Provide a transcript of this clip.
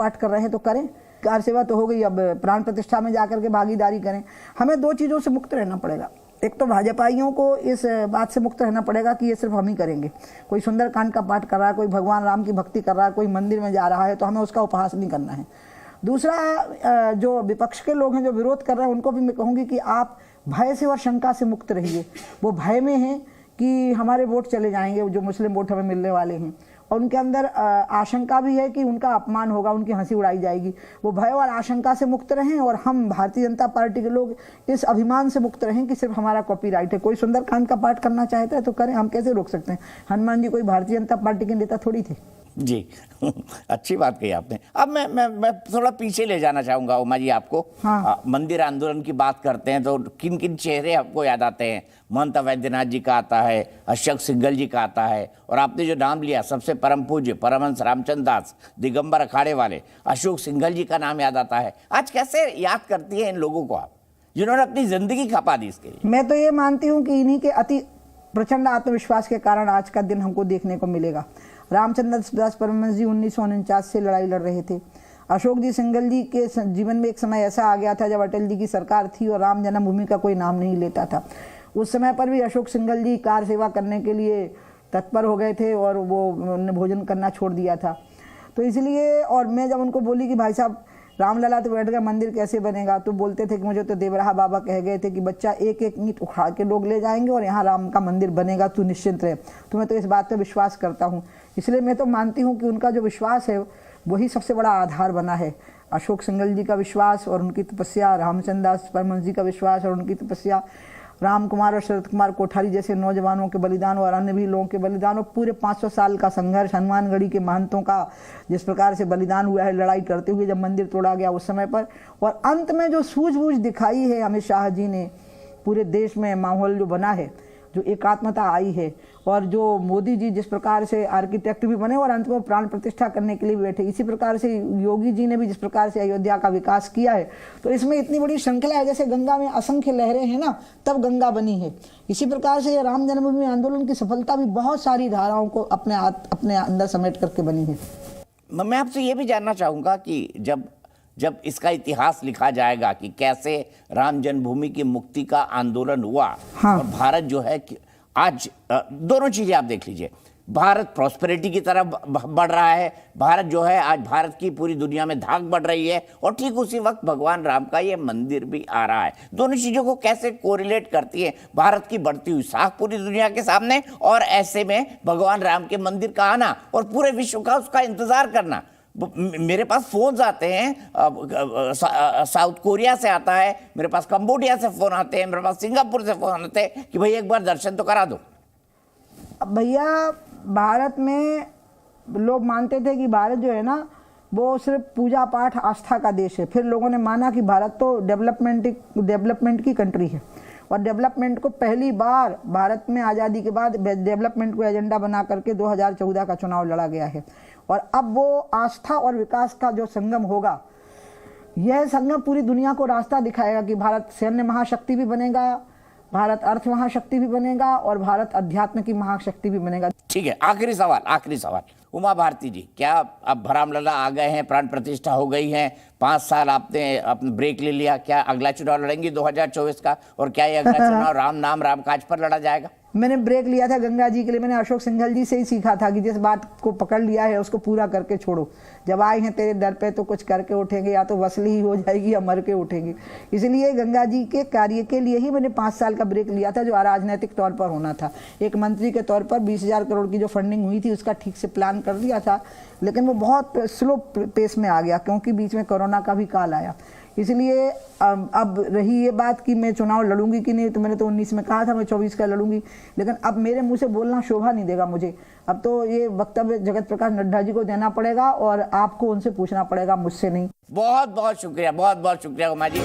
पाठ कर रहे हैं तो करें, कार सेवा तो हो गई, अब प्राण प्रतिष्ठा में जाकर के भागीदारी करें। हमें दो चीज़ों से मुक्त रहना पड़ेगा। एक तो भाजपाइयों को इस बात से मुक्त रहना पड़ेगा कि ये सिर्फ हम ही करेंगे। कोई सुंदरकांड का पाठ कर रहा है, कोई भगवान राम की भक्ति कर रहा है, कोई मंदिर में जा रहा है, तो हमें उसका उपहास नहीं करना है। दूसरा, जो विपक्ष के लोग हैं जो विरोध कर रहे हैं, उनको भी मैं कहूँगी कि आप भय से और शंका से मुक्त रहिए। वो भय में हैं कि हमारे वोट चले जाएंगे, जो मुस्लिम वोट हमें मिलने वाले हैं, और उनके अंदर आशंका भी है कि उनका अपमान होगा, उनकी हंसी उड़ाई जाएगी। वो भय और आशंका से मुक्त रहें, और हम भारतीय जनता पार्टी के लोग इस अभिमान से मुक्त रहें कि सिर्फ हमारा कॉपीराइट है। कोई सुंदरकांड का पाठ करना चाहता है तो करें, हम कैसे रोक सकते हैं? हनुमान जी कोई भारतीय जनता पार्टी के नेता थोड़ी थे जी। अच्छी बात कही आपने। अब मैं थोड़ा पीछे ले जाना चाहूंगा उमा जी आपको। हाँ। मंदिर आंदोलन की बात करते हैं तो किन किन चेहरे आपको याद आते हैं? महंत वैद्यनाथ जी का आता है, अशोक सिंघल जी का आता है, और आपने जो नाम लिया सबसे परम पूज्य परमहंस रामचंद्र दास दिगंबर अखाड़े वाले अशोक सिंघल जी का नाम याद आता है। आज कैसे याद करती है इन लोगों को आप, जिन्होंने अपनी जिंदगी खपा दी इसके लिए? मैं तो ये मानती हूँ कि इन्हीं के अति प्रचंड आत्मविश्वास के कारण आज का दिन हमको देखने को मिलेगा। रामचंद्र दास परमहंस जी 1949 से लड़ाई लड़ रहे थे। अशोक जी सिंघल जी के जीवन में एक समय ऐसा आ गया था जब अटल जी की सरकार थी और राम जन्मभूमि का कोई नाम नहीं लेता था। उस समय पर भी अशोक सिंघल जी कार सेवा करने के लिए तत्पर हो गए थे, और वो उन्होंने भोजन करना छोड़ दिया था। तो इसलिए, और मैं जब उनको बोली कि भाई साहब रामलला तो बैठ गया, मंदिर कैसे बनेगा, तो बोलते थे कि मुझे तो देवराहा बाबा कह गए थे कि बच्चा एक एक ईंट उखाड़ के लोग ले जाएंगे और यहाँ राम का मंदिर बनेगा, तू निश्चिंत रहे। तो मैं तो इस बात पे विश्वास करता हूँ। इसलिए मैं तो मानती हूँ कि उनका जो विश्वास है वही सबसे बड़ा आधार बना है। अशोक सिंघल जी का विश्वास और उनकी तपस्या, रामचंद्र दास परमहंस जी का विश्वास और उनकी तपस्या, राम कुमार और शरद कुमार कोठारी जैसे नौजवानों के बलिदान और अन्य भी लोगों के बलिदान, और पूरे 500 साल का संघर्ष, हनुमानगढ़ी के महंतों का जिस प्रकार से बलिदान हुआ है लड़ाई करते हुए जब मंदिर तोड़ा गया उस समय पर, और अंत में जो सूझबूझ दिखाई है अमित शाह जी ने, पूरे देश में माहौल जो बना है, जो एकात्मता आई है, और जो मोदी जी जिस प्रकार से आर्किटेक्ट भी बने और अंत में प्राण प्रतिष्ठा करने के लिए भी बैठे, इसी प्रकार से योगी जी ने भी जिस प्रकार से अयोध्या का विकास किया है, तो इसमें इतनी बड़ी श्रृंखला है। जैसे गंगा में असंख्य लहरें हैं ना, तब गंगा बनी है। इसी प्रकार से राम जन्मभूमि आंदोलन की सफलता भी बहुत सारी धाराओं को अपने अंदर समेट करके बनी है। मैं आपसे ये भी जानना चाहूँगा कि जब इसका इतिहास लिखा जाएगा कि कैसे राम जन्मभूमि की मुक्ति का आंदोलन हुआ, हाँ। और भारत जो है कि आज दोनों चीजें आप देख लीजिए, भारत प्रॉस्पेरिटी की तरफ बढ़ रहा है, भारत जो है आज भारत की पूरी दुनिया में धाक बढ़ रही है, और ठीक उसी वक्त भगवान राम का ये मंदिर भी आ रहा है। दोनों चीजों को कैसे कोरिलेट करती है भारत की बढ़ती हुई साख पूरी दुनिया के सामने, और ऐसे में भगवान राम के मंदिर का आना और पूरे विश्व का उसका इंतजार करना। मेरे पास फोन्स आते हैं, साउथ कोरिया से आता है, मेरे पास कंबोडिया से फोन आते हैं, मेरे पास सिंगापुर से फोन आते हैं कि भाई एक बार दर्शन तो करा दो। भैया, भारत में लोग मानते थे कि भारत जो है ना वो सिर्फ पूजा पाठ आस्था का देश है। फिर लोगों ने माना कि भारत तो डेवलपमेंट की कंट्री है, और डेवलपमेंट को पहली बार भारत में आज़ादी के बाद डेवलपमेंट को एजेंडा बना करके 2014 का चुनाव लड़ा गया है। और अब वो आस्था और विकास का जो संगम होगा, यह संगम पूरी दुनिया को रास्ता दिखाएगा कि भारत सैन्य महाशक्ति भी बनेगा, भारत अर्थ महाशक्ति भी बनेगा, और भारत अध्यात्म की महाशक्ति भी बनेगा। ठीक है, आखिरी सवाल उमा भारती जी, क्या अब रामलला आ गए हैं, प्राण प्रतिष्ठा हो गई है, 5 साल आपने अपना ब्रेक ले लिया, क्या अगला चुनाव लड़ेंगी 2024 का, और क्या ये अगला चुनाव राम नाम राम काज पर लड़ा जाएगा? मैंने ब्रेक लिया था गंगा जी के लिए, मैंने अशोक सिंघल जी से ही सीखा था कि जिस बात को पकड़ लिया है उसको पूरा करके छोड़ो। जब आए हैं तेरे दर पे तो कुछ करके उठेंगे, या तो वसली ही हो जाएगी या मर के उठेंगे। इसलिए गंगा जी के कार्य के लिए ही मैंने 5 साल का ब्रेक लिया था, जो अराजनैतिक तौर पर होना था। एक मंत्री के तौर पर 20,000 करोड़ की जो फंडिंग हुई थी उसका ठीक से प्लान कर दिया था, लेकिन वो बहुत स्लो पेस में आ गया क्योंकि बीच में कोरोना का भी काल आया। इसलिए अब रही ये बात कि मैं चुनाव लड़ूंगी कि नहीं, तो मैंने तो 19 में कहा था मैं 24 का लड़ूंगी, लेकिन अब मेरे मुंह से बोलना शोभा नहीं देगा मुझे। अब तो ये वक्तव्य जगत प्रकाश नड्डा जी को देना पड़ेगा और आपको उनसे पूछना पड़ेगा, मुझसे नहीं। बहुत बहुत शुक्रिया उमा जी।